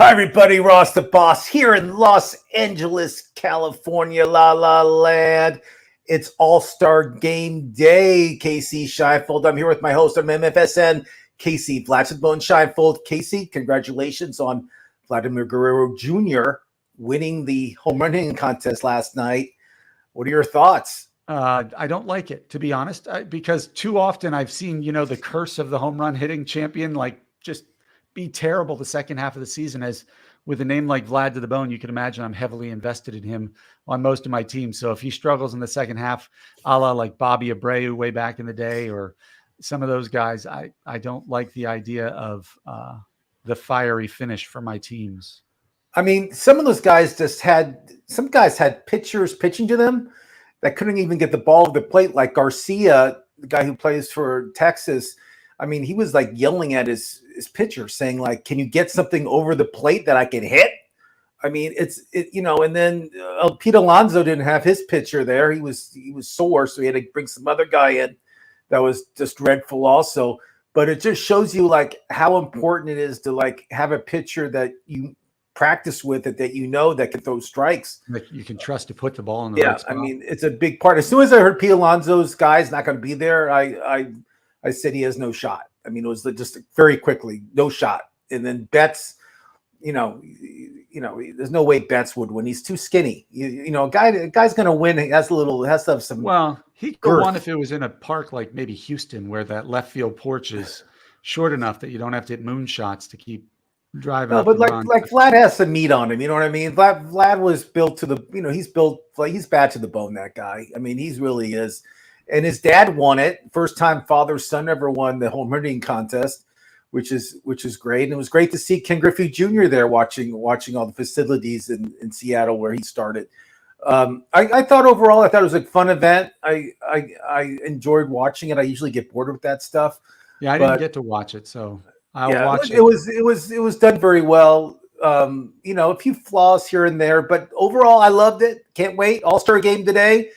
Hi, everybody. Ross the Boss here in Los Angeles, California, La La Land. It's All-Star Game Day. Casey Scheinfeld. I'm here with my host of MFSN, Casey Blatchbone Scheinfeld. Casey, congratulations on Vladimir Guerrero Jr. winning the home run hitting contest last night. What are your thoughts? I don't like it, to be honest, because too often I've seen, the curse of the home run hitting champion, just be terrible the second half of the season. As with a name like Vlad to the Bone, you can imagine I'm heavily invested in him on most of my teams. So if he struggles in the second half, a la like Bobby Abreu way back in the day, or some of those guys, I don't like the idea of the fiery finish for my teams. I mean, some of those guys some guys had pitchers pitching to them that couldn't even get the ball to the plate, like Garcia, the guy who plays for Texas. I mean, he was like yelling at his pitcher saying like, can you get something over the plate that I can hit? I mean, and then Pete Alonso didn't have his pitcher there. He was sore, so he had to bring some other guy in that was just dreadful also. But it just shows you like how important it is to like have a pitcher that you practice with it, that that can throw strikes. That you can trust to put the ball in the right spot. I mean, it's a big part. As soon as I heard Pete Alonso's guy's not going to be there, I said he has no shot. I mean, it was just very quickly, no shot. And then Betts, there's no way Betts would win. He's too skinny. A guy's going to win. He has to have some. Well, he could win if it was in a park like maybe Houston, where that left field porch is short enough that you don't have to hit moonshots to keep driving. No, but like Vlad has some meat on him. You know what I mean? Vlad was built to the. He's bad to the bone. That guy. I mean, he really is. And his dad won it. First time father-son ever won the home run hitting contest, which is great. And it was great to see Ken Griffey Jr. there watching all the facilities in Seattle where he started. I thought overall, it was a fun event. I enjoyed watching it. I usually get bored with that stuff. Yeah, I didn't get to watch it, so I'll watch it. It was done very well. A few flaws here and there, but overall, I loved it. Can't wait. All-Star Game today.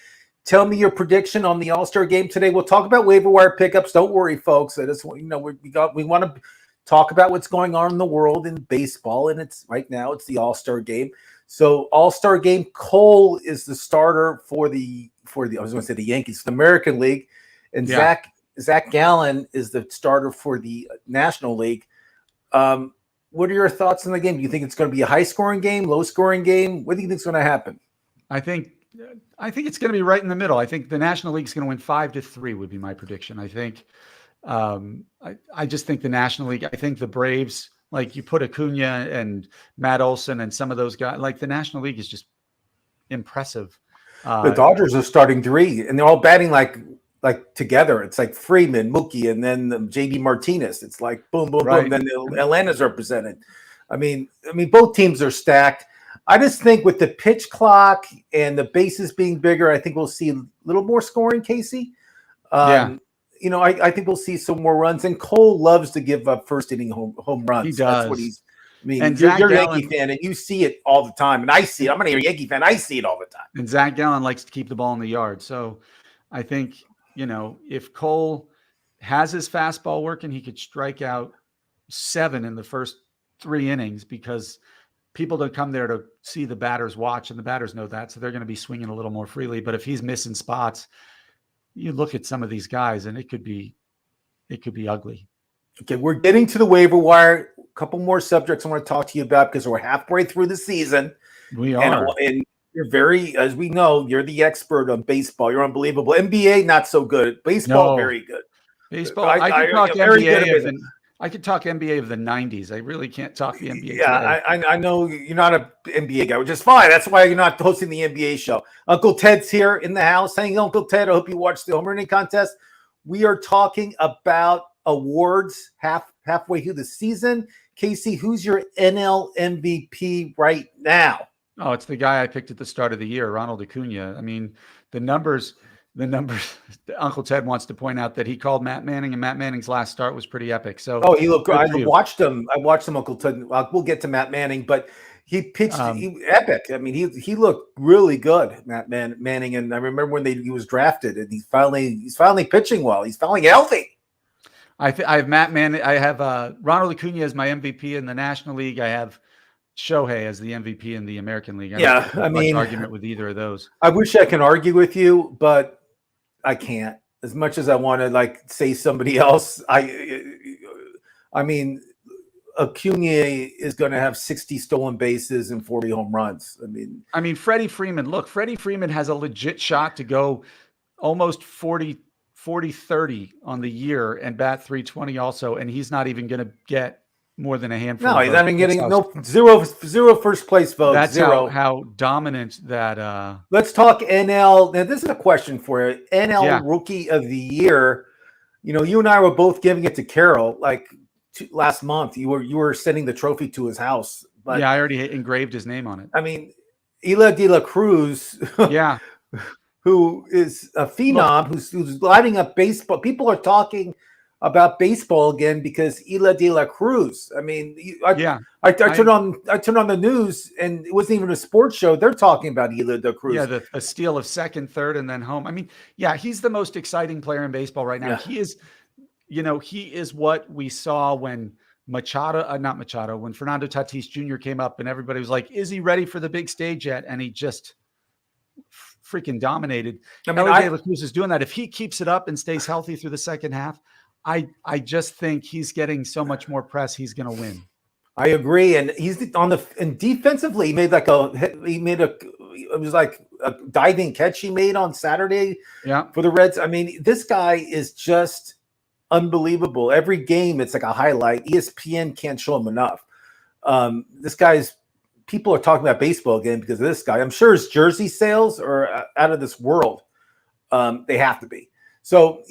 Tell me your prediction on the All-Star Game today. We'll talk about waiver wire pickups. Don't worry, folks. I just we want to talk about what's going on in the world in baseball, and it's right now it's the All-Star Game. So All-Star Game, Cole is the starter for the I was going to say the Yankees, the American League, and Zach Gallen is the starter for the National League. What are your thoughts on the game? Do you think it's going to be a high-scoring game, low-scoring game? What do you think is going to happen? I think it's going to be right in the middle. I think the National League is going to win 5-3 would be my prediction. I think, I just think the National League, I think the Braves, like you put Acuna and Matt Olson and some of those guys, like the National League is just impressive. The Dodgers are starting 3 and they're all batting like together. It's like Freeman, Mookie, and then JD Martinez. It's like boom, boom, boom. Then Atlanta's represented. I mean, both teams are stacked. I just think with the pitch clock and the bases being bigger, I think we'll see a little more scoring, Casey. I think we'll see some more runs. And Cole loves to give up first inning home runs. He does. That's what he's. I mean, and you're a Yankee fan, and you see it all the time. And I see it. I'm not even a Yankee fan. I see it all the time. And Zach Gallen likes to keep the ball in the yard. So I think, if Cole has his fastball working, he could strike out 7 in the first 3 innings because people don't come there to see the batters watch, and the batters know that, so they're going to be swinging a little more freely. But if he's missing spots, you look at some of these guys, and it could be ugly. Okay, we're getting to the waiver wire. A couple more subjects I want to talk to you about because we're halfway through the season. We are. And you're as we know, you're the expert on baseball. You're unbelievable. NBA, not so good. Baseball, very good. Baseball, I could talk NBA. I could talk NBA of the 90s. I really can't talk the NBA. Yeah, I know you're not an NBA guy, which is fine. That's why you're not hosting the NBA show. Uncle Ted's here in the house. Hey, Uncle Ted, I hope you watched the home running contest. We are talking about awards halfway through the season. Casey, who's your NL MVP right now? Oh, it's the guy I picked at the start of the year, Ronald Acuna. I mean, the numbers. Uncle Ted wants to point out that he called Matt Manning, and Matt Manning's last start was pretty epic. So, he looked good. I watched him, Uncle Ted. We'll get to Matt Manning, but he pitched epic. I mean, he looked really good, Manning. And I remember when he was drafted, and he's finally pitching well. He's finally healthy. I have Matt Manning. I have Ronald Acuna as my MVP in the National League. I have Shohei as the MVP in the American League. I don't Yeah, think there's much argument with either of those. I wish I can argue with you, but I can't. As much as I want to like say somebody else, I mean, Acuna is going to have 60 stolen bases and 40 home runs. I mean, Freddie Freeman. Look, Freddie Freeman has a legit shot to go almost 40-30 on the year and bat 320 also, and he's not even going to get more than a handful. No, he's not even getting zero first place votes. That's zero. how dominant that. Let's talk NL. Now, this is a question for you. NL Rookie of the Year. You know, you and I were both giving it to Carroll. Like last month, you were sending the trophy to his house. But yeah, I already engraved his name on it. I mean, Ela de la Cruz. Yeah. Who is a phenom, who's lighting up baseball. People are talking about baseball again because Ela de la Cruz. I mean, I turned on the news and it wasn't even a sports show. They're talking about Ela de la Cruz. Yeah, a steal of second, third, and then home. I mean, yeah, he's the most exciting player in baseball right now. Yeah. He is, he is what we saw when when Fernando Tatis Jr. came up and everybody was like, is he ready for the big stage yet? And he just freaking dominated. I mean, de la Cruz is doing that. If he keeps it up and stays healthy through the second half, I just think he's getting so much more press. He's going to win. I agree, and he's and defensively he made it was like a diving catch he made on Saturday. Yeah, for the Reds. I mean, this guy is just unbelievable. Every game it's like a highlight. ESPN can't show him enough. This guy's. People are talking about baseball again because of this guy. I'm sure his jersey sales are out of this world. They have to be. So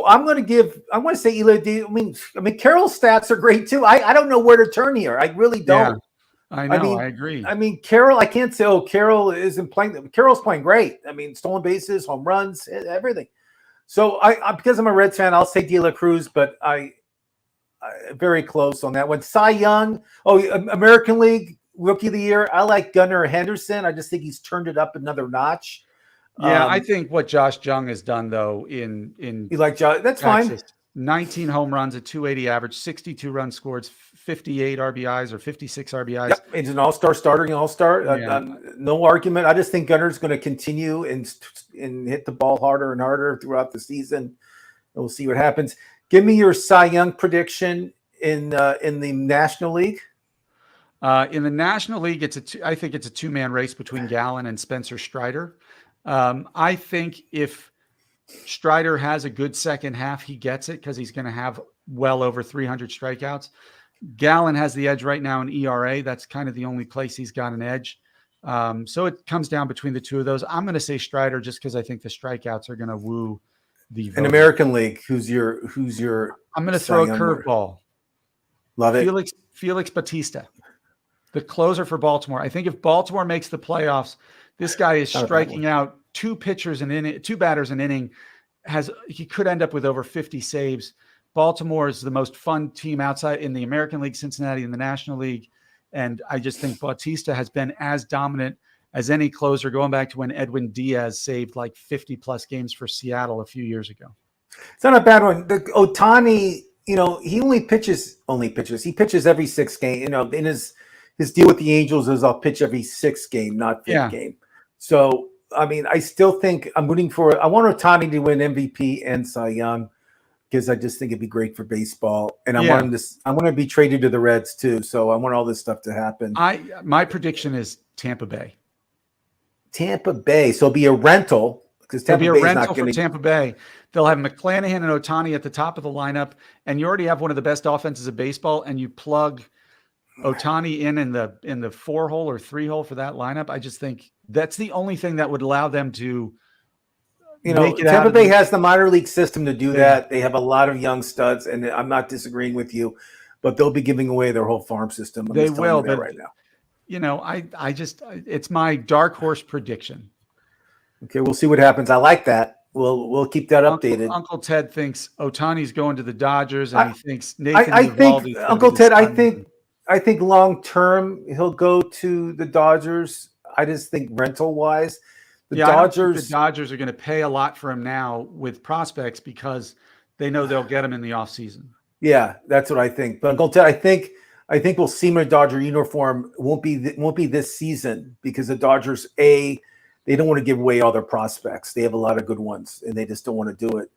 I'm going to say Ela de. I mean, Carroll's stats are great too. I don't know where to turn here. I really don't. Yeah, I know. I agree. I mean, Carroll. I can't say, Carroll isn't playing. Carroll's playing great. I mean, stolen bases, home runs, everything. So I because I'm a Reds fan, I'll say De La Cruz, but I very close on that one. Cy Young. American League Rookie of the Year. I like Gunnar Henderson. I just think he's turned it up another notch. Yeah, I think what Josh Jung has done though in you like Josh, that's Texas, fine. 19 home runs, a 280 average, 62 runs scored, 58 RBIs or 56 RBIs. Yep. He's an all-star, starting all-star. No argument. I just think Gunnar's going to continue and hit the ball harder and harder throughout the season. We'll see what happens. Give me your Cy Young prediction in the National League. In the National League, I think it's a two-man race between Gallen and Spencer Strider. I think if Strider has a good second half, he gets it because he's going to have well over 300 strikeouts. Gallen has the edge right now in ERA. That's kind of the only place he's got an edge. So it comes down between the two of those. I'm going to say Strider just because I think the strikeouts are going to woo the vote. In American League, who's your? I'm going to throw a curveball. Love it. Felix Bautista, the closer for Baltimore. I think if Baltimore makes the playoffs, this guy is striking out two batters an inning. He could end up with over 50 saves. Baltimore is the most fun team outside in the American League, Cincinnati in the National League. And I just think Bautista has been as dominant as any closer going back to when Edwin Diaz saved like 50 plus games for Seattle a few years ago. It's not a bad one. The Ohtani, he pitches. He pitches every 6 game. In his deal with the Angels is I'll pitch every 6th game, not 5th game. So, I mean, I still think I want Ohtani to win MVP and Cy Young because I just think it'd be great for baseball. And I want to be traded to the Reds too. So I want all this stuff to happen. My prediction is Tampa Bay. Tampa Bay. So it'll be a rental because Tampa Bay is not going to. Tampa Bay. They'll have McClanahan and Ohtani at the top of the lineup, and you already have one of the best offenses of baseball, and you plug Ohtani in the 4-hole or 3-hole for that lineup. I just think that's the only thing that would allow them to make it. Tampa Bay has the minor league system to do that. They have a lot of young studs, and I'm not disagreeing with you, but they'll be giving away their whole farm system. They will, but right now. It's my dark horse prediction. Okay, we'll see what happens. I like that. We'll keep that updated. Uncle Ted thinks Ohtani's going to the Dodgers, and he thinks Nathan. I think long term he'll go to the Dodgers. I just think rental wise, the Dodgers are going to pay a lot for him now with prospects because they know they'll get him in the offseason. Yeah, that's what I think. But Uncle Ted, I think I think we'll see him in a Dodger uniform. Won't be this season because the Dodgers, they don't want to give away all their prospects. They have a lot of good ones, and they just don't want to do it.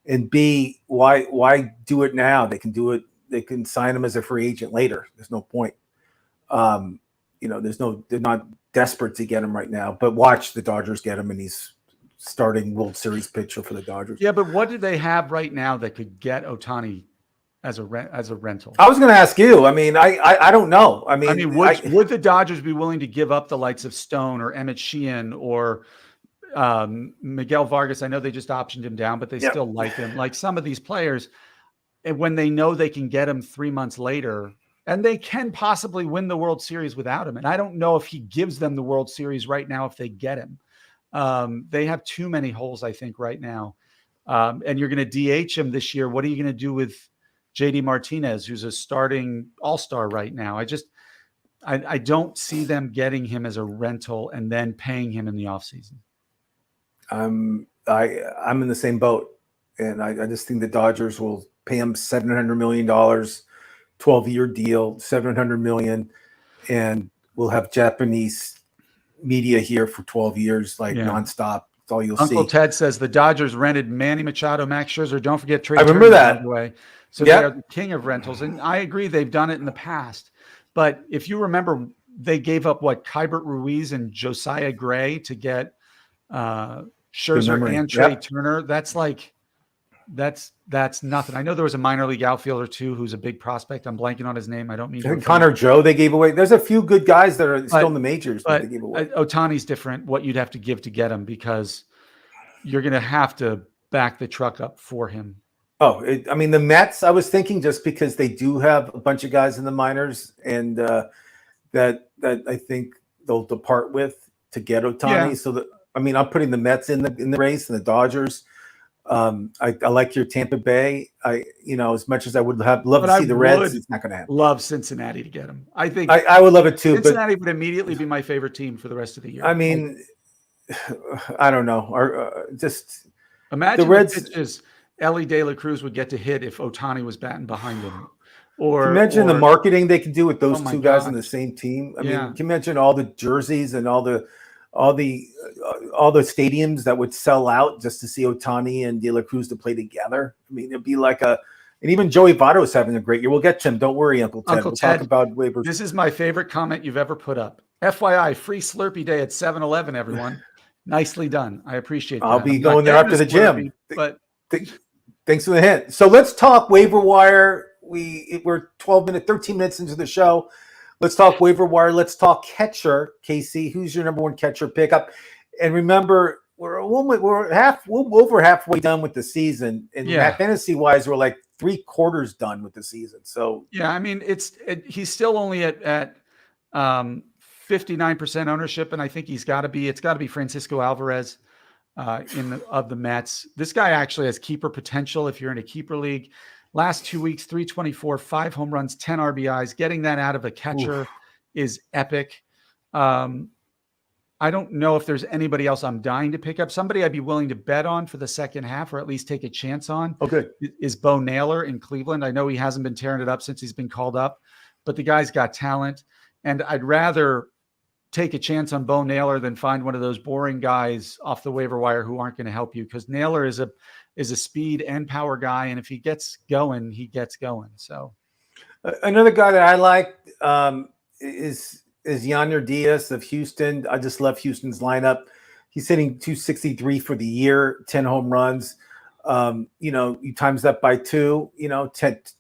And B, why do it now? They can do it. They can sign him as a free agent later. There's no point. They're not desperate to get him right now. But watch the Dodgers get him, and he's starting World Series pitcher for the Dodgers. Yeah, but what do they have right now that could get Ohtani as a rental? I was going to ask you. I mean, I don't know. Would the Dodgers be willing to give up the likes of Stone or Emmett Sheehan or Miguel Vargas? I know they just optioned him down, but they still like him. Like some of these players, and when they know they can get him 3 months later, and they can possibly win the World Series without him. And I don't know if he gives them the World Series right now if they get him. They have too many holes, I think, right now. And you're going to DH him this year. What are you going to do with JD Martinez, who's a starting all-star right now? I don't see them getting him as a rental and then paying him in the offseason. I'm in the same boat. And I just think the Dodgers will pay him $700 million, 12-year deal, $700 million. And we'll have Japanese media here for 12 years, nonstop. That's all you'll see. Uncle Ted says the Dodgers rented Manny Machado, Max Scherzer. Don't forget Trey. I remember that. Away. So they are the king of rentals. And I agree, they've done it in the past. But if you remember, they gave up Kybert Ruiz and Josiah Gray to get Scherzer and Trey Turner. That's nothing. I know there was a minor league outfielder too who's a big prospect. I'm blanking on his name. I don't mean Connor Joe. They gave away. There's a few good guys that are still in the majors that they gave away. Ohtani's different. What you'd have to give to get him, because you're going to have to back the truck up for him. The Mets. I was thinking just because they do have a bunch of guys in the minors, and that I think they'll depart with to get Ohtani. Yeah. So I'm putting the Mets in the race and the Dodgers. I like your Tampa Bay. As much as I would love to see the Reds, it's not going to happen. Love Cincinnati to get him. I think I would love it too. Cincinnati would immediately be my favorite team for the rest of the year. I don't know. Just imagine the Reds. The pitches Ellie De La Cruz would get to hit if Ohtani was batting behind him. Or imagine the marketing they can do with those two guys on the same team. Can you imagine all the jerseys and all the stadiums that would sell out just to see Ohtani and De La Cruz to play together? It'd be like and even Joey Votto is having a great year. We'll get to him. Don't worry, Uncle Ted. We'll talk about waivers. This is my favorite comment you've ever put up. FYI, free Slurpee Day at 7-Eleven, everyone. Nicely done. I appreciate that. I'll be going there after the gym. But thanks for the hint. So let's talk waiver wire. We're 13 minutes into the show. Let's talk waiver wire. Let's talk catcher. Casey, who's your number one catcher pickup? And remember, we're over halfway done with the season, and fantasy wise, we're like 3/4 done with the season. So he's still only at 59% ownership, and I think it's got to be Francisco Alvarez of the Mets. This guy actually has keeper potential if you're in a keeper league. Last 2 weeks, 324, 5 home runs, 10 RBIs. Getting that out of a catcher is epic. I don't know if there's anybody else I'm dying to pick up. Somebody I'd be willing to bet on for the second half, or at least take a chance on. Okay, is Bo Naylor in Cleveland. I know he hasn't been tearing it up since he's been called up, but the guy's got talent, and I'd rather take a chance on Bo Naylor than find one of those boring guys off the waiver wire who aren't going to help you, because Naylor is a speed and power guy, and if he gets going, he gets going. So another guy that I like is Yonder Diaz of Houston. I just love Houston's lineup. He's hitting 263 for the year, 10 home runs. You times that by 2,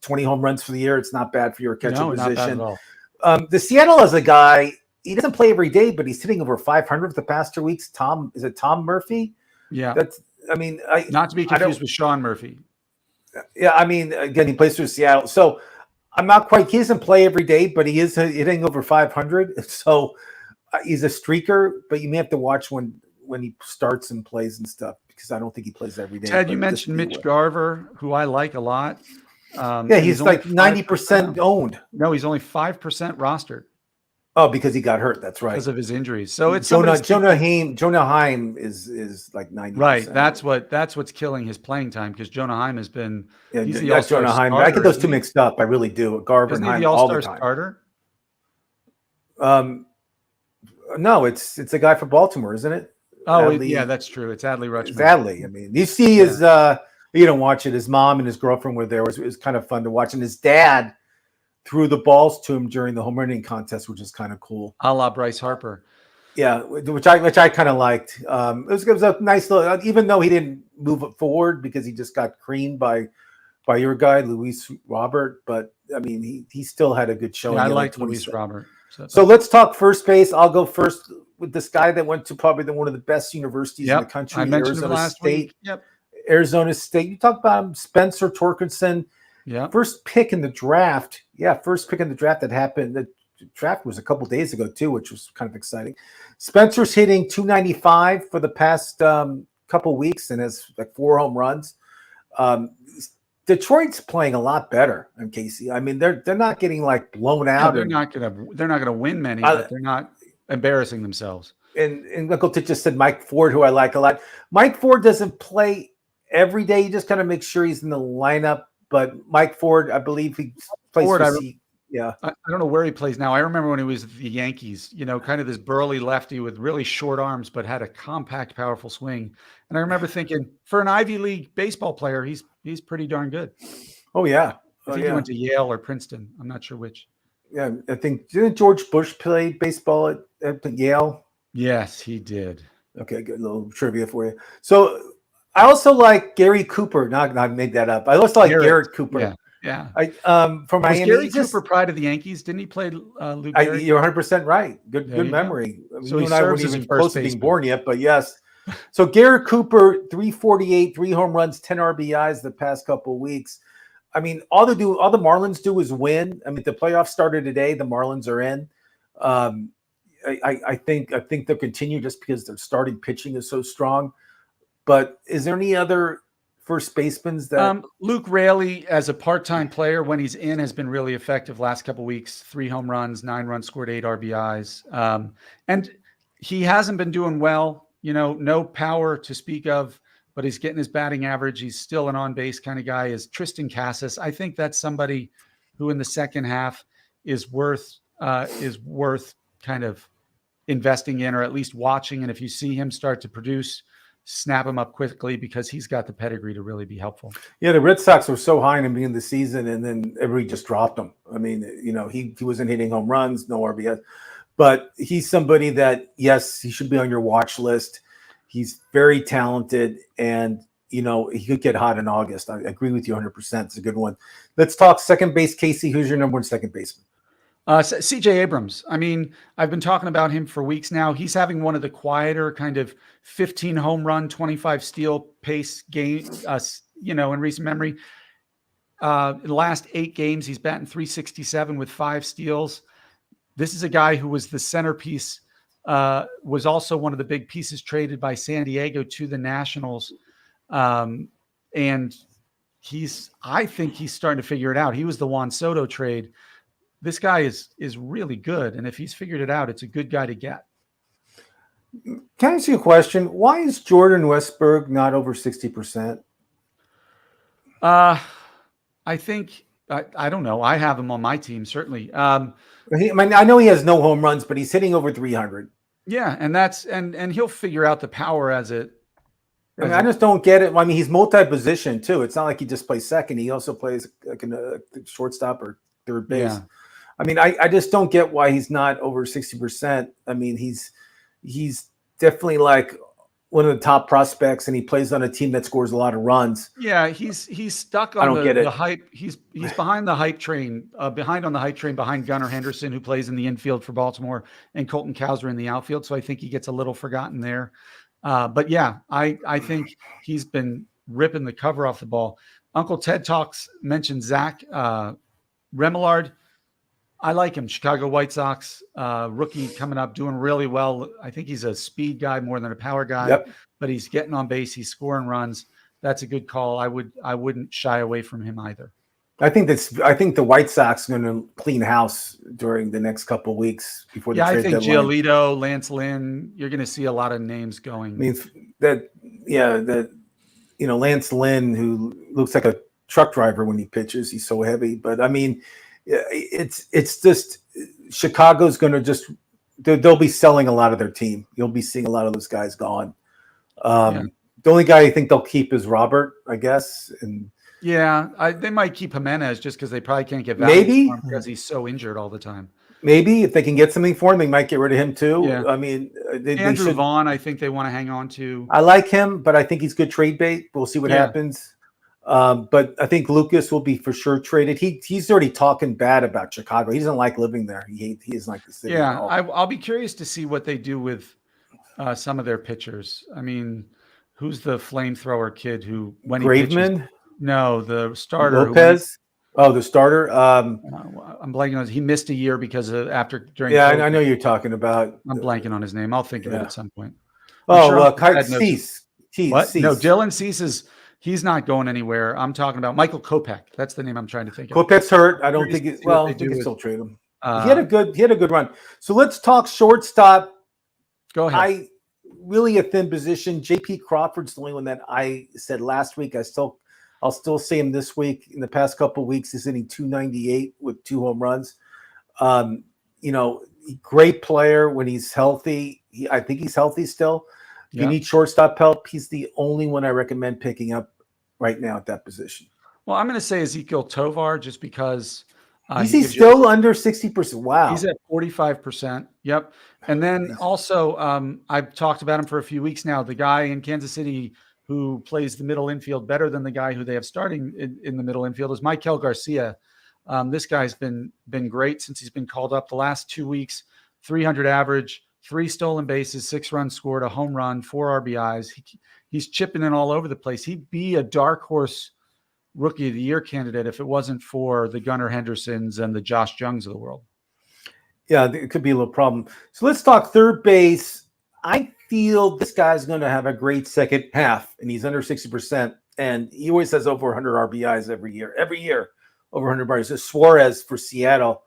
20 home runs for the year. It's not bad for your catcher position. Not bad at all. The Seattle is a guy, he doesn't play every day, but he's hitting over 500 the past 2 weeks. Tom Murphy? Yeah. Not to be confused with Sean Murphy. Yeah, again, he plays for Seattle. So he doesn't play every day, but he is hitting over 500. So he's a streaker, but you may have to watch when he starts and plays and stuff, because I don't think he plays every day. Ted, you mentioned Mitch Garver, who I like a lot. He's like 90% owned. No, he's only 5% rostered. Oh, because he got hurt. That's right. Because of his injuries. So it's Jonah Heim is like 90%. Right. That's what's killing his playing time, because Jonah Heim has been he's the that's all-star Jonah Heim. starter. I get those two mixed up. I really do. Garver Isn't and he Heim the all the all-star time. starter? No, it's a guy for Baltimore, isn't it? Oh, Adley, yeah, that's true. It's Adley Rutschman. It's Adley. I mean, you see his you don't watch it. His mom and his girlfriend were there. It was kind of fun to watch. And his dad threw the balls to him during the home running contest, which is kind of cool. A la Bryce Harper. Yeah, which I kind of liked. It was a nice little, even though he didn't move it forward because he just got creamed by your guy Luis Robert. But I mean, he still had a good showing. Yeah, I liked Luis Robert. So let's talk first base. I'll go first with this guy that went to probably one of the best universities in the country, I mentioned Arizona last State. week. Yep. Arizona State. You talk about him, Spencer Torkelson. Yeah. First pick in the draft. Yeah, first pick in the draft that happened. The draft was a couple days ago too, which was kind of exciting. Spencer's hitting 295 for the past couple weeks and has like 4 home runs. Detroit's playing a lot better than Casey. I mean, they're not getting like blown out. They're not gonna win many, but they're not embarrassing themselves. And Uncle Tit just said Mike Ford, who I like a lot. Mike Ford doesn't play every day. He just kind of makes sure he's in the lineup. But Mike Ford, I believe he plays for I don't know where he plays now. I remember when he was with the Yankees, kind of this burly lefty with really short arms, but had a compact, powerful swing. And I remember thinking, for an Ivy League baseball player, he's pretty darn good. Oh, yeah. I think he went to Yale or Princeton. I'm not sure which. Yeah, I think, didn't George Bush play baseball at Yale? Yes, he did. Okay, good little trivia for you. So I also like Gary Cooper. Not I made that up. I also like Garrett Cooper. Yeah. Yeah. From Miami. Was Gary Cooper pride of the Yankees? Didn't he play Luke Gehrig? You're 100% right. Good memory. So you he and I weren't even close to being born yet, but yes. So Garrett Cooper, 348, 3 home runs, 10 RBIs the past couple of weeks. I mean, all the Marlins do is win. I mean, the playoffs started today. The Marlins are in. I think they'll continue just because their starting pitching is so strong. But is there any other first basemen that Luke Raley, as a part-time player, when he's in, has been really effective last couple of weeks. 3 home runs, 9 runs scored, 8 RBIs. And he hasn't been doing well, no power to speak of, but he's getting his batting average. He's still an on-base kind of guy. Is Tristan Casas. I think that's somebody who in the second half is worth kind of investing in, or at least watching. And if you see him start to produce, snap him up quickly, because he's got the pedigree to really be helpful. Yeah, the Red Sox were so high in the beginning of the season, and then everybody just dropped him. I mean, he wasn't hitting home runs, no RBIs, but he's somebody that, yes, he should be on your watch list. He's very talented, and he could get hot in August. I agree with you 100%. It's a good one. Let's talk second base. Casey, who's your number 1 second baseman? CJ Abrams. I mean, I've been talking about him for weeks now. He's having one of the quieter kind of 15 home run, 25 steal pace game, in recent memory. In the last 8 games, he's batting .367 with 5 steals. This is a guy who was the centerpiece, was also one of the big pieces traded by San Diego to the Nationals. And I think he's starting to figure it out. He was the Juan Soto trade. This guy is really good, and if he's figured it out, it's a good guy to get. Can I ask you a question? Why is Jordan Westberg not over 60%? I think I don't know. I have him on my team, certainly. I know he has no home runs, but he's hitting over 300. Yeah, and he'll figure out the power as it. I just don't get it. I mean, he's multi-position too. It's not like he just plays second. He also plays like a shortstop or third base. Yeah. I mean, I just don't get why he's not over 60%. I mean, he's definitely like one of the top prospects, and he plays on a team that scores a lot of runs. Yeah, he's stuck on the hype. He's behind the hype train, behind Gunnar Henderson, who plays in the infield for Baltimore, and Colton Cowser in the outfield. So I think he gets a little forgotten there. But yeah, I think he's been ripping the cover off the ball. Uncle Ted mentioned Zach Remillard. I like him. Chicago White Sox rookie coming up, doing really well. I think he's a speed guy more than a power guy, but he's getting on base. He's scoring runs. That's a good call. I wouldn't shy away from him either. I think the White Sox are going to clean house during the next couple of weeks before the Yeah, I trade think deadline. Giolito, Lance Lynn, you're going to see a lot of names I going. mean, Lance Lynn, who looks like a truck driver when he pitches, he's so heavy. But I mean, it's just Chicago's going to they'll be selling a lot of their team. You'll be seeing a lot of those guys gone. The only guy I think they'll keep is Robert, I guess, and. Yeah, they might keep Jimenez just because they probably can't get value for him because he's so injured all the time. Maybe if they can get something for him, they might get rid of him too. Yeah. I mean, Andrew Vaughn, I think they want to hang on to. I like him, but I think he's good trade bait. We'll see what happens. But I think Lucas will be for sure traded. He's already talking bad about Chicago. He doesn't like living there. He doesn't like the city. Yeah, I'll be curious to see what they do with some of their pitchers. I mean, who's the flamethrower kid who when Graveman? He pitches? No, the starter. Lopez. The starter. I'm blanking on. He missed a year because of during. Yeah, I know you're talking about. I'm blanking on his name. I'll think of it at some point. Cease. What? No, Dylan Cease he's not going anywhere. I'm talking about Michael Kopech. That's the name I'm trying to think of. Kopech's hurt. I don't think it. Well, I think they still trade him. He had a good run. So let's talk shortstop. Go ahead. Really a thin position. J.P. Crawford's the only one that I said last week. I'll still say him this week. In the past couple of weeks, he's hitting 298 with 2 home runs. Great player when he's healthy. I think he's healthy still. If you need shortstop help, he's the only one I recommend picking up right now at that position. Well, I'm going to say Ezekiel Tovar just because he's still under 60%. Wow. He's at 45%. Yep. And then also, I've talked about him for a few weeks now. The guy in Kansas City who plays the middle infield better than the guy who they have starting in the middle infield is Michael Garcia. This guy's been great since he's been called up the last 2 weeks. 300 average, 3 stolen bases, 6 runs scored, a home run, 4 RBIs. He's chipping in all over the place. He'd be a dark horse rookie of the year candidate if it wasn't for the Gunnar Hendersons and the Josh Jungs of the world. Yeah, it could be a little problem. So let's talk third base. I feel this guy's going to have a great second half, and he's under 60%. And he always has over 100 RBIs every year, over 100 RBIs. It's Suarez for Seattle.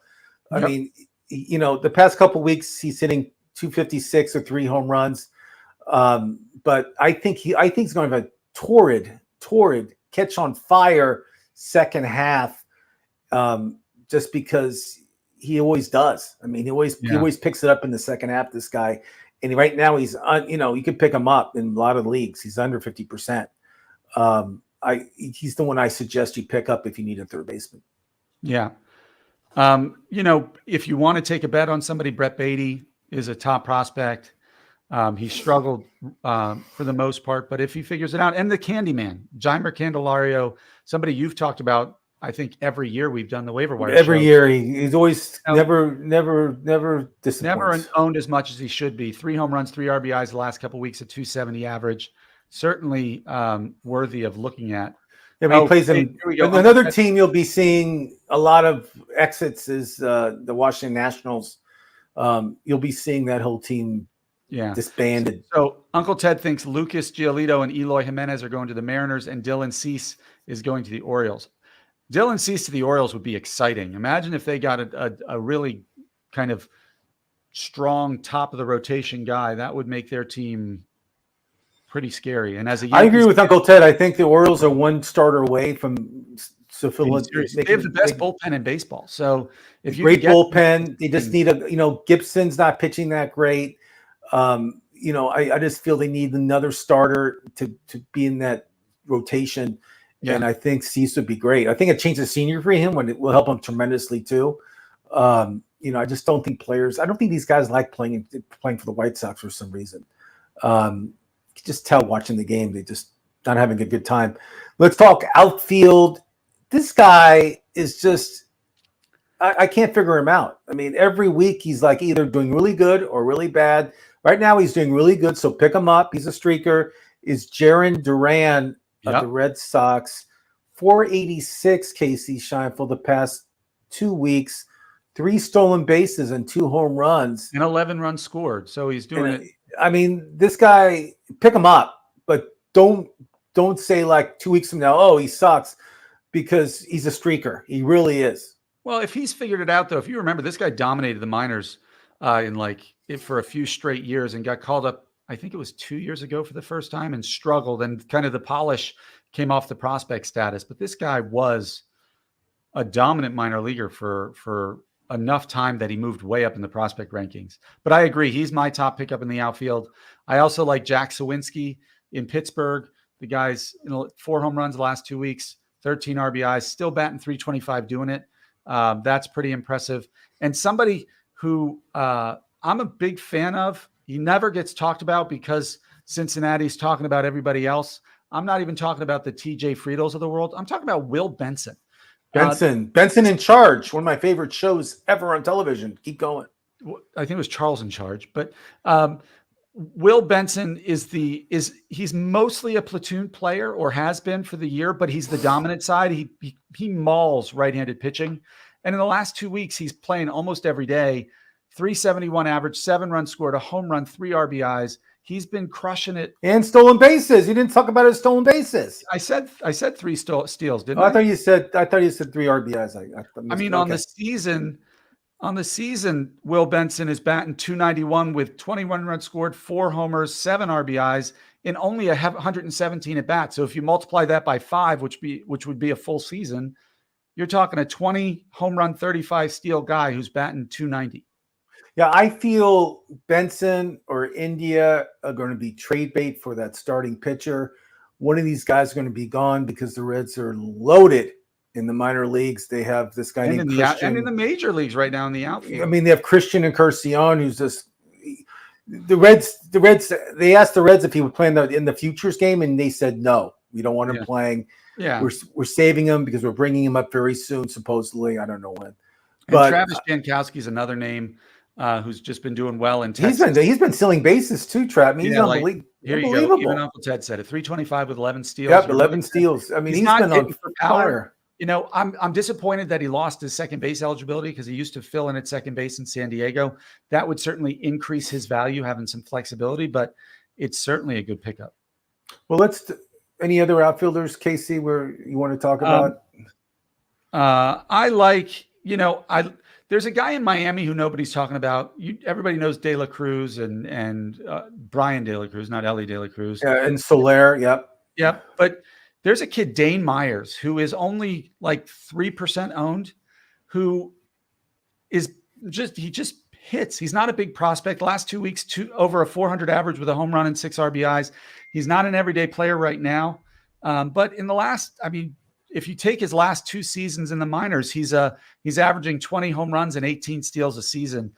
I mean, the past couple of weeks, he's hitting 256 or 3 home runs. But I think he's going to have a torrid catch on fire second half, just because he always does. I mean, he always picks it up in the second half, this guy. And right now he's you can pick him up in a lot of leagues. He's under 50%. He's the one I suggest you pick up if you need a third baseman. Yeah. If you want to take a bet on somebody, Brett Beatty is a top prospect. He struggled for the most part, but if he figures it out, and the Candyman, Jeimer Candelario, somebody you've talked about, I think every year we've done the waiver wire. Every year he's always never disappoints. Never owned as much as he should be. 3 home runs, 3 RBIs the last couple of weeks at 270 average. Certainly worthy of looking at. Yeah, but he plays in another team. You'll be seeing a lot of exits is the Washington Nationals. You'll be seeing that whole team disbanded. So Uncle Ted thinks Lucas Giolito and Eloy Jimenez are going to the Mariners, and Dylan Cease is going to the Orioles. Dylan Cease to the Orioles would be exciting. Imagine if they got a really kind of strong top of the rotation guy. That would make their team pretty scary. And I agree with Uncle Ted. I think the Orioles are one starter away from they have the best bullpen in baseball. So if you great bullpen, they just need Gibson's not pitching that great. I just feel they need another starter to be in that rotation. Yeah. And I think Cease would be great. I think a change of senior for him it will help him tremendously too. I just don't think these guys like playing for the White Sox for some reason. You can just tell watching the game, they just not having a good time. Let's talk outfield. This guy is just, I can't figure him out. I mean, every week he's like either doing really good or really bad. Right now he's doing really good, so pick him up. He's a streaker. Is Jarren Duran of the Red Sox. 486 KC Scheinfeld the past 2 weeks, 3 stolen bases and 2 home runs. And 11 runs scored. So he's doing it. I mean, this guy, pick him up, but don't say like 2 weeks from now, oh, he sucks. because he's a streaker. He really is. Well, if he's figured it out, though, if you remember, this guy dominated the minors for a few straight years and got called up, I think it was 2 years ago for the first time, and struggled, and kind of the polish came off the prospect status. But this guy was a dominant minor leaguer for enough time that he moved way up in the prospect rankings. But I agree, he's my top pickup in the outfield. I also like Jack Sawinski in Pittsburgh. The guy's 4 home runs the last 2 weeks, 13 RBIs, still batting .325 doing it. That's pretty impressive. And somebody who I'm a big fan of, he never gets talked about because Cincinnati's talking about everybody else. I'm not even talking about the TJ Friedels of the world. I'm talking about Will Benson. Benson in Charge, one of my favorite shows ever on television. Keep going. I think it was Charles in Charge, but Will Benson he's mostly a platoon player, or has been for the year, but he's the dominant side. He mauls right-handed pitching. And in the last 2 weeks, he's playing almost every day. 371 average, 7 runs scored, a home run, 3 RBIs. He's been crushing it. And stolen bases. You didn't talk about his stolen bases. I said 3 steals, didn't I? I thought you said 3 RBIs. On the season, Will Benson is batting .291 with 21 runs scored, 4 homers, 7 RBIs in only 117 at bats. So if you multiply that by 5, which would be a full season, you're talking a 20 home run, 35 steal guy who's batting .290. Yeah, I feel Benson or India are going to be trade bait for that starting pitcher. One of these guys are going to be gone because the Reds are loaded in the minor leagues. They have this guy named Christian. And in the major leagues right now in the outfield. I mean, they have Christian and Curcion, who's just the Reds. They asked the Reds if he would play in the futures game, and they said no. We don't want him playing. Yeah, we're saving him because we're bringing him up very soon, supposedly. I don't know when. But Travis Jankowski is another name who's just been doing well in Texas. He's been stealing bases too, Trav. He's unbelievable. Here you go. Even Uncle Ted said it. 325 with 11 steals. Yep, 11 steals. I mean, he's been on fire. You know, I'm disappointed that he lost his second base eligibility because he used to fill in at second base in San Diego. That would certainly increase his value, having some flexibility, but it's certainly a good pickup. Well, any other outfielders, Casey, where you want to talk about? There's a guy in Miami who nobody's talking about. Everybody knows De La Cruz and Brian De La Cruz, not Ellie De La Cruz. Yeah, and Soler, yep. Yep, but there's a kid, Dane Myers, who is only like 3% owned, who he just hits. He's not a big prospect. Last 2 weeks, over a 400 average with a home run and 6 RBIs. He's not an everyday player right now. But in the last, if you take his last 2 seasons in the minors, he's averaging 20 home runs and 18 steals a season.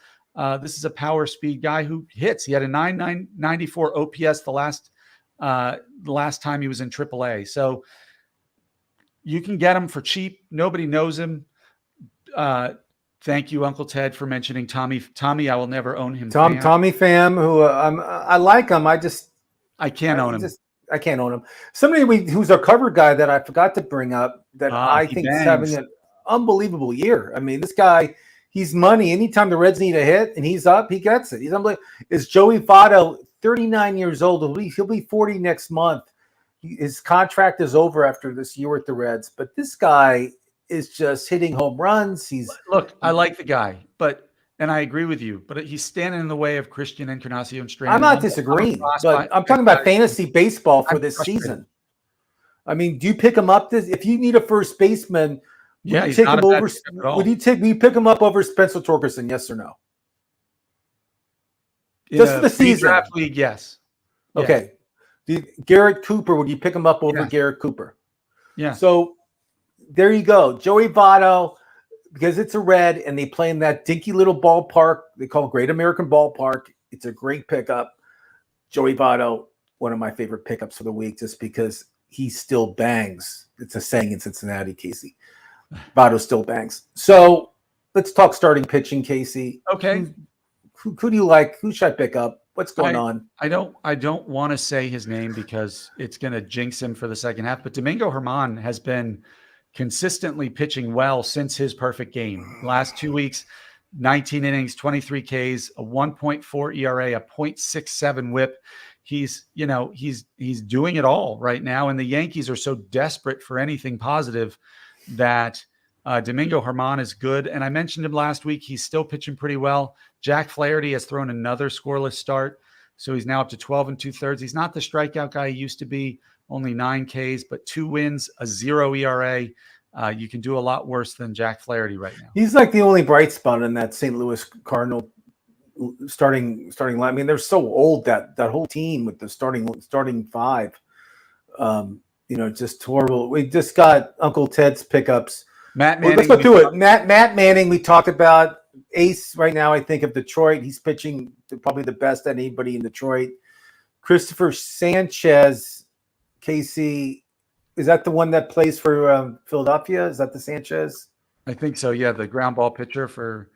This is a power speed guy who hits. He had a 994 OPS the last time he was in AAA. So you can get him for cheap. Nobody knows him. Thank you, Uncle Ted, for mentioning Tommy. I will never own him. Tommy Pham, who I like him. I can't own him. Somebody who's a cover guy that I forgot to bring up that I think is having an unbelievable year. I mean, this guy, he's money. Anytime the Reds need a hit and he's up, he gets it. He's unbelievable. Is Joey Votto, 39 years old. He'll be 40 next month. His contract is over after this year with the Reds. But this guy is just hitting home runs. Look, I like the guy, and I agree with you, but he's standing in the way of Christian Encarnacion Strand. I'm not disagreeing, but I'm talking about fantasy baseball for this season. I mean, do you pick him up if you need a first baseman? Yeah, he's not a bad pick at all. Would you pick him up over Spencer Torkelson? Yes or no? Just for the season. Draft league, yes. Okay. Garrett Cooper, would you pick him up over Garrett Cooper? Yeah. So there you go. Joey Votto, because it's a Red and they play in that dinky little ballpark they call Great American Ballpark. It's a great pickup. Joey Votto, one of my favorite pickups for the week, just because he still bangs. It's a saying in Cincinnati, Casey. Votto still bangs. So let's talk starting pitching, Casey. Okay. Who do you like? Who should I pick up? What's going on? I don't want to say his name because it's going to jinx him for the second half, but Domingo Germán has been consistently pitching well since his perfect game. Last 2 weeks, 19 innings, 23 Ks, a 1.4 ERA, a .67 whip. he's doing it all right now. And the Yankees are so desperate for anything positive that Domingo Germán is good. And I mentioned him last week. He's still pitching pretty well. Jack Flaherty has thrown another scoreless start. So he's now up to 12 2/3. He's not the strikeout guy he used to be, only 9 Ks, but 2 wins, a 0 ERA. You can do a lot worse than Jack Flaherty right now. He's like the only bright spot in that St. Louis Cardinal starting line. I mean, they're so old, that whole team with the starting 5. Just horrible. We just got Uncle Ted's pickups. Matt Manning. Let's go through it. Matt Manning, we talked about. Ace right now, I think, of Detroit. He's pitching probably the best at anybody in Detroit. Christopher Sanchez, KC, is that the one that plays for Philadelphia? Is that the Sanchez? I think so. Yeah, the ground ball pitcher for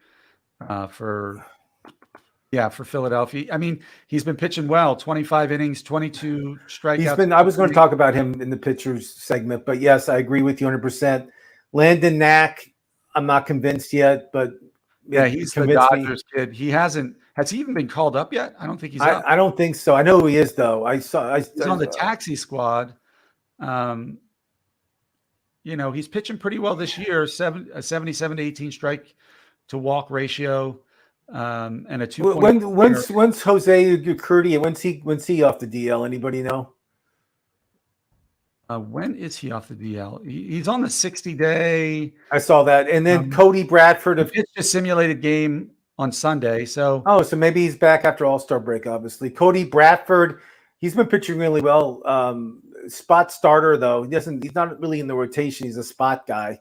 Philadelphia. I mean, he's been pitching well. 25 innings, 22 strikeouts. I was going to talk about him in the pitchers segment, but yes, I agree with you 100%. Landon Knack, I'm not convinced yet, but yeah, he's the Dodgers kid. Has he even been called up yet? I don't think he's up. I don't think so. I know who he is, though. He's on the taxi squad. He's pitching pretty well this year. A 77 to 18 strike to walk ratio, and a 2. When's Jose Urquidy? When's he off the DL? Anybody know? When is he off the DL? He's on the 60-day. I saw that. And then Cody Bradford. Pitched a simulated game on Sunday. So maybe he's back after All-Star break, obviously. Cody Bradford, he's been pitching really well. Spot starter, though. He's not really in the rotation. He's a spot guy.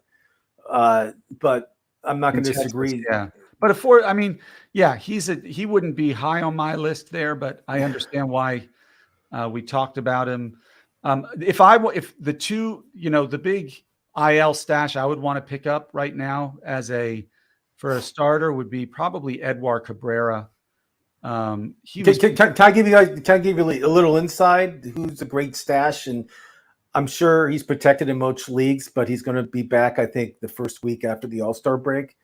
But I'm not going to disagree. Yeah. But he wouldn't be high on my list there, but I understand why we talked about him. If the two, the big IL stash I would want to pick up right now for a starter would be probably Edward Cabrera. Can I give you a little inside? Who's a great stash, and I'm sure he's protected in most leagues, but he's going to be back, I think, the first week after the All-Star break.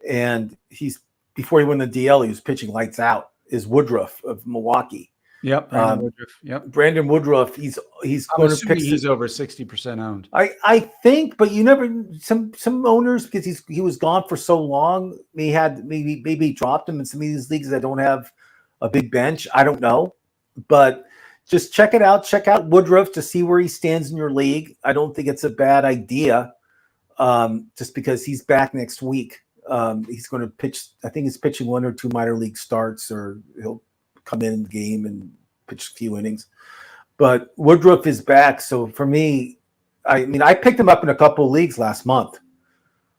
And before he won the DL, he was pitching lights out. Is Woodruff of Milwaukee. Yep. Brandon Woodruff. He's going to pick. He's over 60% owned. I think, but you never some owners, because he was gone for so long. Maybe dropped him in some of these leagues that don't have a big bench. I don't know, but just check it out. Check out Woodruff to see where he stands in your league. I don't think it's a bad idea. Just because he's back next week. He's going to pitch. I think he's pitching 1 or 2 minor league starts, or he'll come in the game and pitch a few innings. But Woodruff is back. So for me, I picked him up in a couple of leagues last month.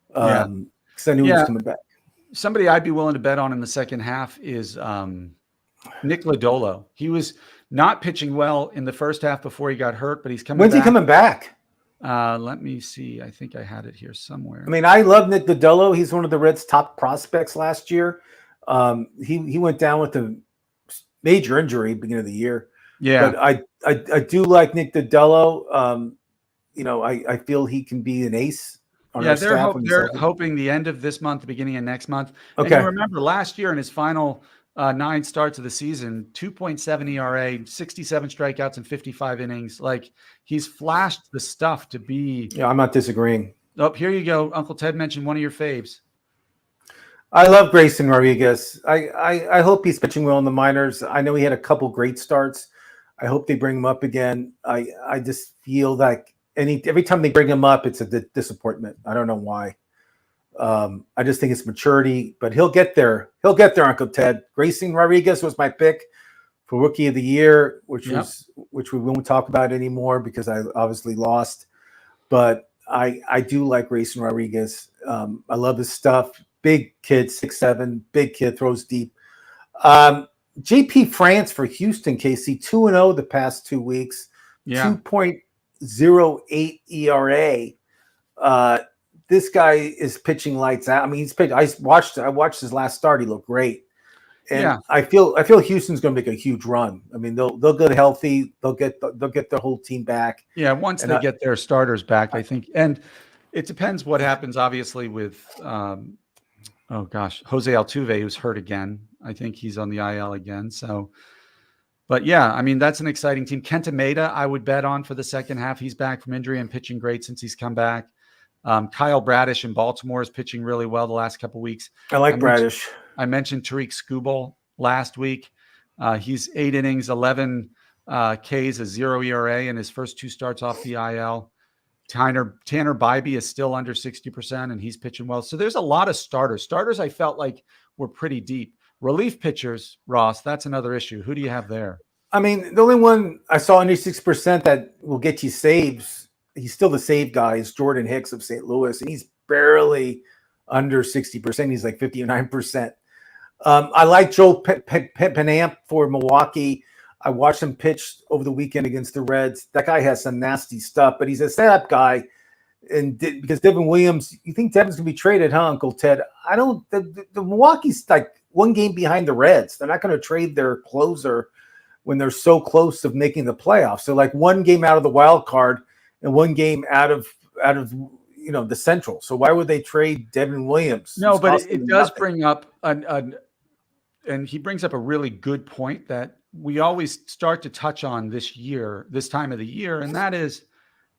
Because I knew he was coming back. Somebody I'd be willing to bet on in the second half is Nick Lodolo. He was not pitching well in the first half before he got hurt, but he's coming back. When's he coming back? Let me see. I think I had it here somewhere. I love Nick Lodolo. He's one of the Reds' top prospects last year. He went down with a major injury beginning of the year. Yeah. But I do like Nick Lodolo. I feel he can be an ace on our staff. They're hoping the end of this month, the beginning of next month. Okay. And you remember last year in his final 9 starts of the season, 2.7 ERA, 67 strikeouts and 55 innings. Like, he's flashed the stuff to be. Yeah, I'm not disagreeing. Oh, here you go. Uncle Ted mentioned one of your faves. I love Grayson Rodriguez. I hope he's pitching well in the minors. I know he had a couple great starts. I hope they bring him up again. I just feel like every time they bring him up, it's a disappointment. I don't know why. I just think it's maturity, but he'll get there. He'll get there, Uncle Ted. Grayson Rodriguez was my pick for Rookie of the Year, which we won't talk about anymore because I obviously lost. But I do like Grayson Rodriguez. I love his stuff. Big kid, 6'7", big kid, throws deep. JP France for Houston, KC, 2-0 the past 2 weeks, 2.08 ERA. This guy is pitching lights out. He's pitched. I watched his last start. He looked great, and I feel Houston's going to make a huge run. They'll get healthy. They'll get their whole team back. Yeah, once they get their starters back, I think, and it depends what happens. Obviously, with Jose Altuve, who's hurt again. I think he's on the IL again. So But yeah, I mean, that's an exciting team. Kenta Maeda, I would bet on for the second half. He's back from injury and pitching great since he's come back. Kyle Bradish in Baltimore is pitching really well the last couple of weeks. I like Bradish. I mentioned Tariq Skubal last week. He's 8 innings, 11 Ks, a 0 ERA in his first 2 starts off the IL. Tanner Bybee is still under 60%, and he's pitching well. So there's a lot of starters. Starters I felt like were pretty deep. Relief pitchers, Ross, that's another issue. Who do you have there? I mean, the only one I saw under 6% that will get you saves, he's still the save guy, is Jordan Hicks of St. Louis, and he's barely under 60%. He's like 59%. I like Joel Penamp for Milwaukee. I watched him pitch over the weekend against the Reds. That guy has some nasty stuff, but he's a setup guy. And because Devin Williams, you think Devin's going to be traded, huh, Uncle Ted? I don't. The Milwaukee's like 1 game behind the Reds. They're not going to trade their closer when they're so close of making the playoffs. So like 1 game out of the wild card and 1 game out of the Central. So why would they trade Devin Williams? No, but it does bring up and he brings up a really good point that we always start to touch on this time of the year. And that is,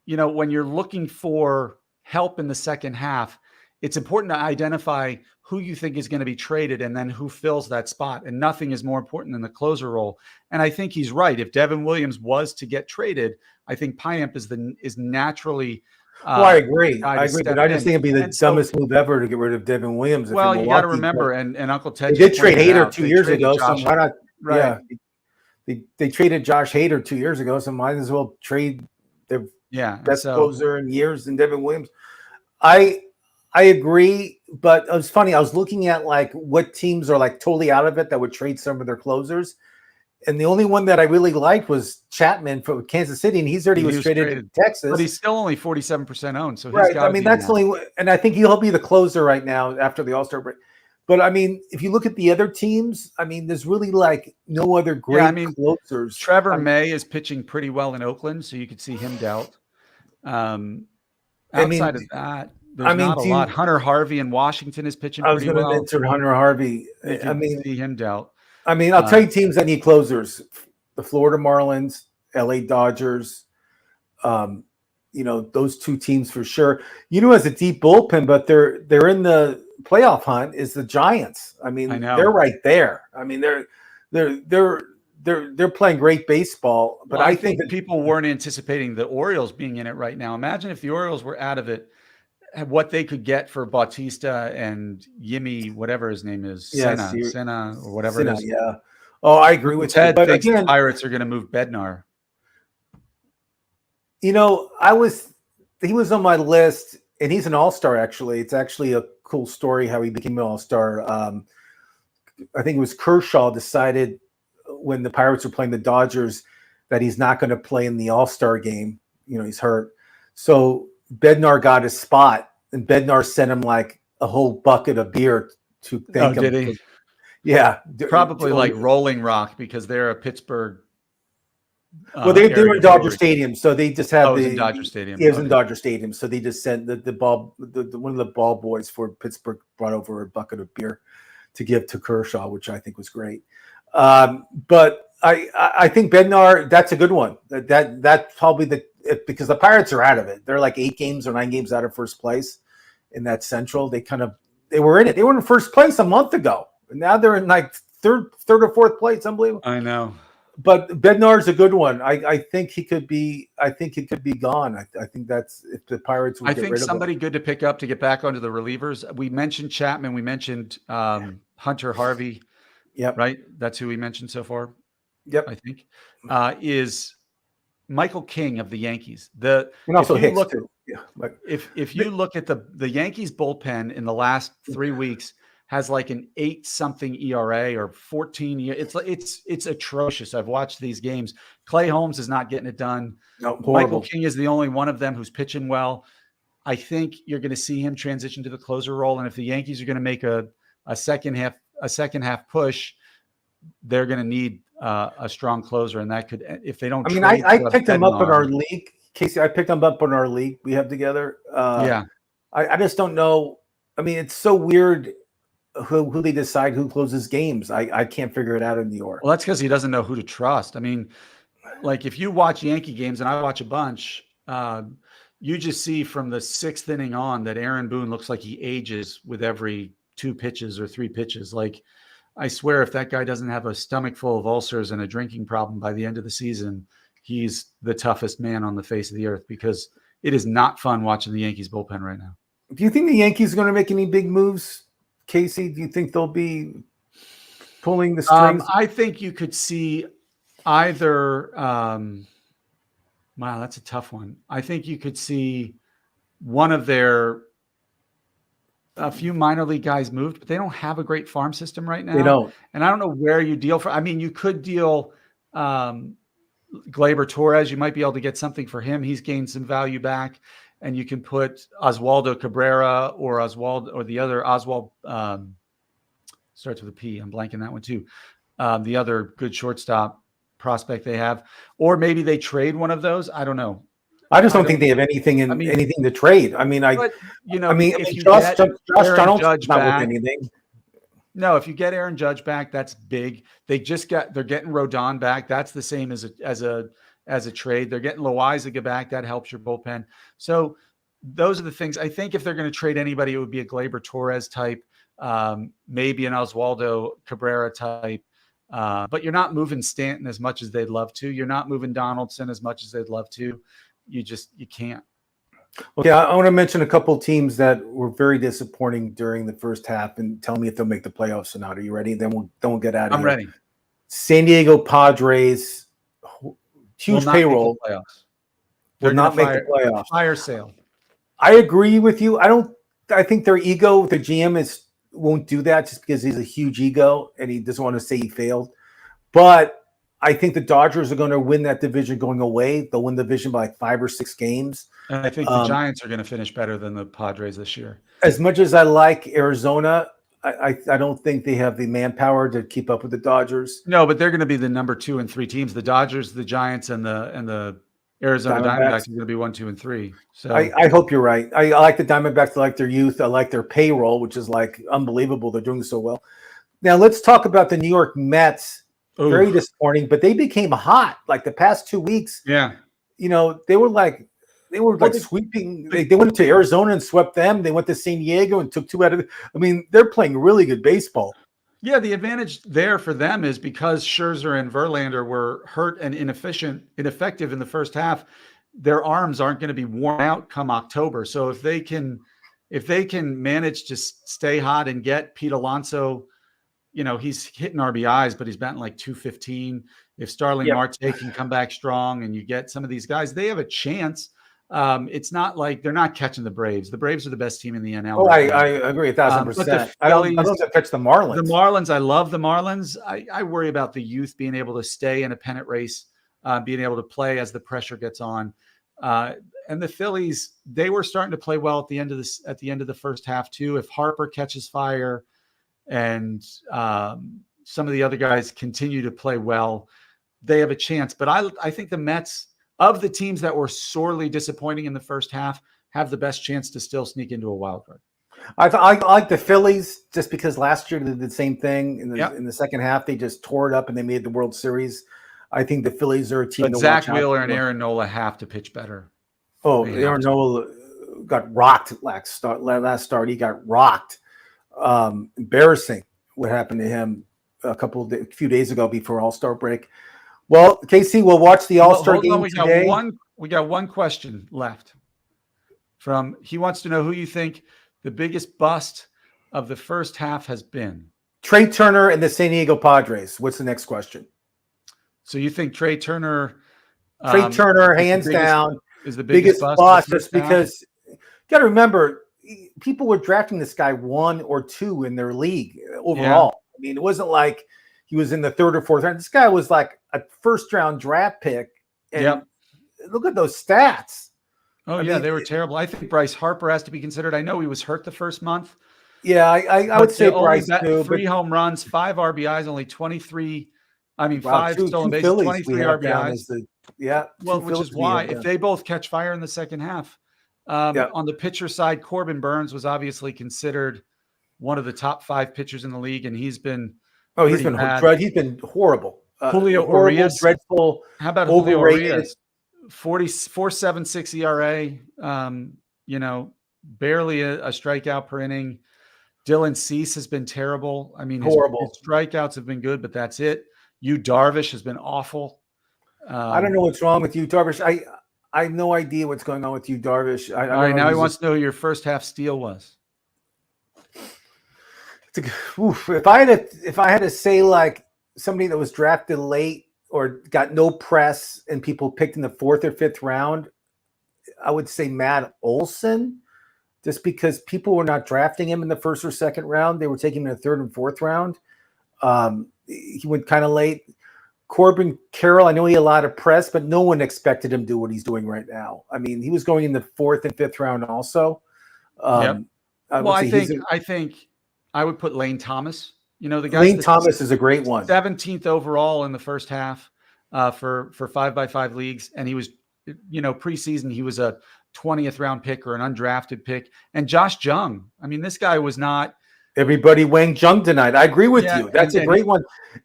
when you're looking for help in the second half, it's important to identify who you think is going to be traded and then who fills that spot. And nothing is more important than the closer role. And I think he's right. If Devin Williams was to get traded, I think Piamp is naturally. I agree. But I just think it'd be the dumbest move ever to get rid of Devin Williams. Well, you got to remember, and Uncle Ted they did trade Hader 2 years ago. So why not? Right. Yeah, they traded Josh Hader 2 years ago, so might as well trade their best closer in years than Devin Williams. I agree, but it was funny. I was looking at like what teams are like totally out of it that would trade some of their closers. And the only one that I really liked was Chapman from Kansas City, and he was traded to Texas. But he's still only 47% owned. So right. I mean, that's only, and I think he'll be the closer right now after the All-Star break. But I mean, if you look at the other teams, I mean, there's really like no other great closers. Trevor May is pitching pretty well in Oakland, so you could see him dealt. Outside of that, there's not a lot. Hunter Harvey in Washington is pitching pretty well. I was going to mention Hunter Harvey. I mean, see him dealt. I mean, I'll tell you teams that need closers: the Florida Marlins, LA Dodgers. Those 2 teams for sure. Has a deep bullpen, but they're in the playoff hunt. Is the Giants? I mean, they're right there. I mean, they're playing great baseball. But I think that people weren't anticipating the Orioles being in it right now. Imagine if the Orioles were out of it. What they could get for Bautista and Yimi, whatever his name is, Senna or whatever it is. Yeah. Oh, I agree with Ted. But thinks the Pirates are going to move Bednar. He was on my list, and he's an all-star. Actually, it's actually a cool story how he became an all-star. I think it was Kershaw decided when the Pirates were playing the Dodgers that he's not going to play in the all-star game. He's hurt, so Bednar got his spot, and Bednar sent him like a whole bucket of beer to thank him. Did he? Yeah. Probably like Rolling Rock because they're a Pittsburgh. Well, they were in Dodger Stadium, so they just have in Dodger Stadium. Yeah, it was in Dodger Stadium, so they just sent the one of the ball boys for Pittsburgh brought over a bucket of beer to give to Kershaw, which I think was great. But I think Bednar, that's a good one. That's probably because the Pirates are out of it. They're like 8 games or 9 games out of first place in that Central. They were in it. They were in first place a month ago, and now they're in like third or fourth place. Unbelievable. I know. But Bednar's a good one. I think he could be. I think he could be gone. I think that's if the Pirates would get rid of him. Somebody good to pick up to get back onto the relievers. We mentioned Chapman. We mentioned Hunter Harvey. Yep. Right. That's who we mentioned so far. Yep. I think is Michael King of the Yankees. And also Hicks too. Yeah. If you look at the Yankees bullpen in the last 3 weeks has like an 8-something ERA or 14. It's atrocious. I've watched these games. Clay Holmes is not getting it done. No, Michael King is the only one of them who's pitching well. I think you're going to see him transition to the closer role. And if the Yankees are going to make a second half push, they're going to need a strong closer. And that could, if they don't, I picked him up in our league, Casey. I picked him up in our league we have together. I just don't know. I mean, it's so weird. who they decide who closes games. I can't figure it out in New York. Well, that's because he doesn't know who to trust. I mean, like if you watch Yankee games, and I watch a bunch, you just see from the 6th inning on that Aaron Boone looks like he ages with every 2 pitches or 3 pitches. Like, I swear, if that guy doesn't have a stomach full of ulcers and a drinking problem by the end of the season, he's the toughest man on the face of the earth, because it is not fun watching the Yankees bullpen right now. Do you think the Yankees are going to make any big moves, Casey? Do you think they'll be pulling the strings? I think you could see either. Wow, that's a tough one. I think you could see one of a few minor league guys moved, but they don't have a great farm system right now. They don't. And I don't know where you deal for. I mean, you could deal Gleyber Torres. You might be able to get something for him. He's gained some value back. And you can put Oswaldo Cabrera or the other Oswald, starts with a P. I'm blanking that one too. The other good shortstop prospect they have, or maybe they trade one of those. I don't know. I just don't think they have anything anything to trade. I mean, if Josh Donaldson's not worth anything. No, if you get Aaron Judge back, that's big. They're getting Rodon back. That's the same as a trade. They're getting Loaizaga back. That helps your bullpen. So those are the things. I think if they're going to trade anybody, it would be a Gleyber Torres type, maybe an Oswaldo Cabrera type. But you're not moving Stanton as much as they'd love to. You're not moving Donaldson as much as they'd love to. You can't. Okay, I want to mention a couple of teams that were very disappointing during the first half, and tell me if they'll make the playoffs or not. Are you ready? Then we'll get out of here. I'm ready. San Diego Padres, huge payroll. Will not make the playoffs. Fire sale. I agree with you. I think their ego, the GM won't do that just because he's a huge ego and he doesn't want to say he failed. But I think the Dodgers are going to win that division going away. They'll win the division by like 5 or 6 games. And I think the Giants are going to finish better than the Padres this year. As much as I like Arizona, I don't think they have the manpower to keep up with the Dodgers. No, but they're going to be the number 2 and 3 teams. The Dodgers, the Giants, and the Arizona Diamondbacks are going to be 1, 2, and 3. So I hope you're right. I like the Diamondbacks. I like their youth. I like their payroll, which is like unbelievable. They're doing so well. Now let's talk about the New York Mets. Ooh. Very disappointing, but they became hot like the past 2 weeks. Yeah, they were like sweeping. They went to Arizona and swept them. They went to San Diego and took 2 out of. I mean, they're playing really good baseball. Yeah, the advantage there for them is because Scherzer and Verlander were hurt and ineffective in the first half. Their arms aren't going to be worn out come October. So if they can manage to stay hot and get Pete Alonso, he's hitting RBIs, but he's batting like 215. If Starling Marte can come back strong and you get some of these guys, they have a chance. It's not like they're not catching the Braves. The Braves are the best team in the NL. Oh, I agree 1,000%. I don't catch the Marlins. The Marlins, I love the Marlins. I worry about the youth being able to stay in a pennant race, being able to play as the pressure gets on. And the Phillies, they were starting to play well at the end of the first half too. If Harper catches fire and some of the other guys continue to play well, they have a chance. But I think the Mets, of the teams that were sorely disappointing in the first half, have the best chance to still sneak into a wild card. I like the Phillies just because last year they did the same thing in the second half. They just tore it up and they made the World Series. I think the Phillies are a team. But Zach Wheeler and Aaron Nola have to pitch better. Oh, Aaron Nola got rocked last start. He got rocked. Embarrassing what happened to him a few days ago before All-Star break. Well, Casey, we'll watch the All-Star game today. We got one question left. He wants to know who you think the biggest bust of the first half has been. Trey Turner and the San Diego Padres. What's the next question? So you think Trey Turner? Hands down, is the biggest bust just because you got to remember, people were drafting this guy 1 or 2 in their league overall. Yeah. I mean, it wasn't like he was in the 3rd or 4th round. This guy was like a first-round draft pick. And look at those stats. I mean, they were terrible. I think Bryce Harper has to be considered. I know he was hurt the first month. Yeah, I would say Bryce too. 3 home runs, 5 RBIs, only 23. 5 stolen bases, 23 RBIs. Which is why if they both catch fire in the second half, on the pitcher side, Corbin Burns was obviously considered one of the top 5 pitchers in the league, and he's been he's been bad. He's been horrible. Julio Horrible, Urias, dreadful. How about Julio overrated. Urias? 4.76 ERA. Barely a strikeout per inning. Dylan Cease has been terrible. I mean, his strikeouts have been good, but that's it. Darvish has been awful. I don't know what's wrong with Darvish. I have no idea what's going on with Darvish. All right, now he wants to know who your first half steal was. If I had to say like somebody that was drafted late or got no press and people picked in the 4th or 5th round, I would say Matt Olson, just because people were not drafting him in the 1st or 2nd round. They were taking him in the 3rd and 4th round. He went kind of late. Corbin Carroll, I know he had a lot of press, but no one expected him to do what he's doing right now. I mean, he was going in the 4th and 5th round also. I think I would put Lane Thomas. The guy. Lane Thomas is a great one. 17th overall in the first half for 5x5 leagues, and he was, preseason he was a 20th round pick or an undrafted pick. And Josh Jung, I mean, this guy was not. Everybody Wang Jung tonight. I agree with you. That's a great one.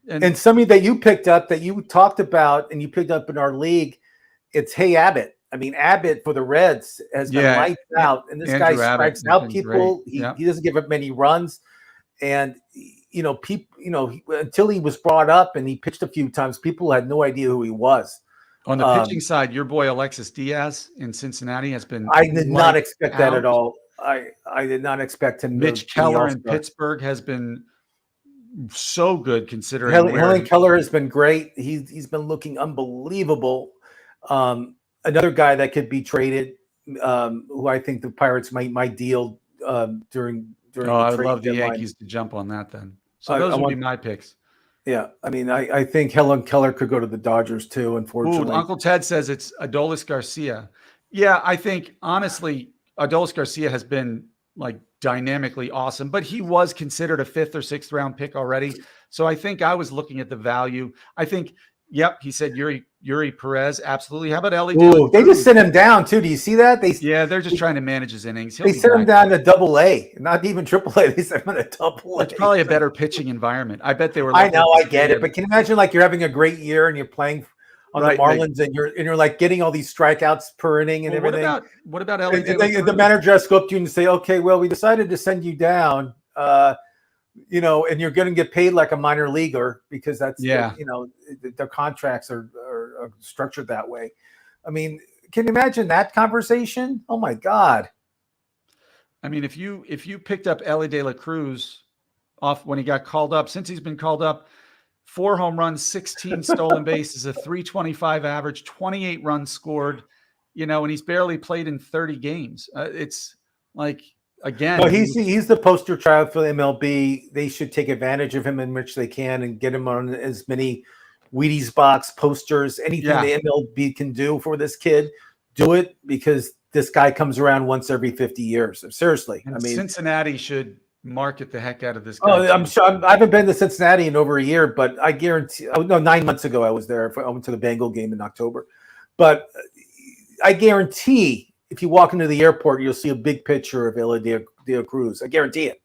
And somebody that you picked up that you talked about and you picked up in our league, it's Abbott. I mean, Abbott for the Reds has been lights out, and this guy strikes out people. He doesn't give up many runs, and until he was brought up and he pitched a few times, people had no idea who he was. On the pitching side, your boy Alexis Diaz in Cincinnati has been. I did not expect that at all. I did not expect him. Mitch Keller in Pittsburgh has been so good considering. Helen Keller has been great. He's been looking unbelievable. Another guy that could be traded, who I think the Pirates might deal during. I would love the Yankees to jump on that then. So those would be my picks. Yeah, I mean, I think Helen Keller could go to the Dodgers too. Unfortunately, Uncle Ted says it's Adolis Garcia. Yeah, I think honestly, Adolis Garcia has been like dynamically awesome, but he was considered a 5th or 6th round pick already. So I think I was looking at the value. I think, he said Yuri Perez. Absolutely. How about Ellie? They just sent him down too. Do you see that? They're just trying to manage his innings. They sent him down to AA, not even AAA. They sent him to AA. It's probably a better pitching environment. I bet they were. I know, I get it, but can you imagine like you're having a great year and you're playing on the Marlins and you're like getting all these strikeouts per inning and everything. What about Ellie? And the manager has to go up to you and say, okay, well, we decided to send you down, and you're going to get paid like a minor leaguer because that's, their contracts are structured that way. I mean, can you imagine that conversation? Oh my God. I mean, if you picked up Ellie De La Cruz off when he got called up, since he's been called up, 4 home runs, 16 stolen bases, a 325 average, 28 runs scored, and he's barely played in 30 games. It's like, again. Well, he's the poster child for the MLB. They should take advantage of him in which they can and get him on as many Wheaties box posters, anything the MLB can do for this kid, do it, because this guy comes around once every 50 years. Seriously. And Cincinnati should market the heck out of this guy. Oh, I'm sure. I haven't been to Cincinnati in over a year, but I guarantee. 9 months ago I was there. I went to the Bengal game in October, but I guarantee if you walk into the airport, you'll see a big picture of Ellie De La Cruz. I guarantee it.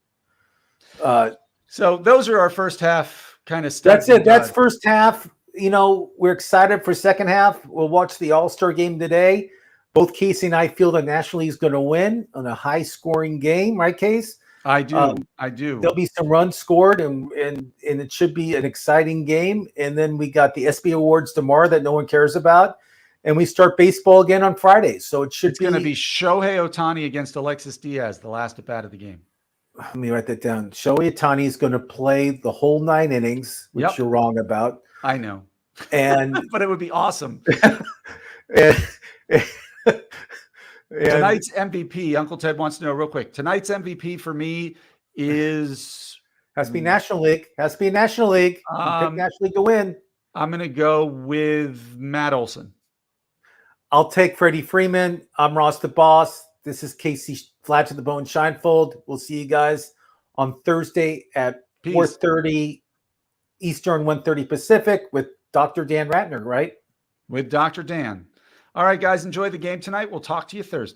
So those are our first half kind of stuff. That's it. That's first half. We're excited for second half. We'll watch the All-Star game today. Both Casey and I feel the National League is going to win on a high-scoring game, right, Case? I do. There'll be some runs scored, and it should be an exciting game. And then we got the ESPY Awards tomorrow that no one cares about, and we start baseball again on Friday. So it's going to be Shohei Ohtani against Alexis Diaz, the last at bat of the game. Let me write that down. Shohei Ohtani is going to play the whole 9 innings, which you're wrong about. I know, and but it would be awesome. Tonight's MVP, Uncle Ted wants to know real quick. Tonight's MVP for me has to be National League. Has to be National League. Pick National League to win. I'm going to go with Matt Olson. I'll take Freddie Freeman. I'm Ross the Boss. This is Casey Flat to the Bone Scheinfeld. We'll see you guys on Thursday at 4:30 Eastern, 1:30 Pacific with Dr. Dan Ratner, right? With Dr. Dan. All right, guys, enjoy the game tonight. We'll talk to you Thursday.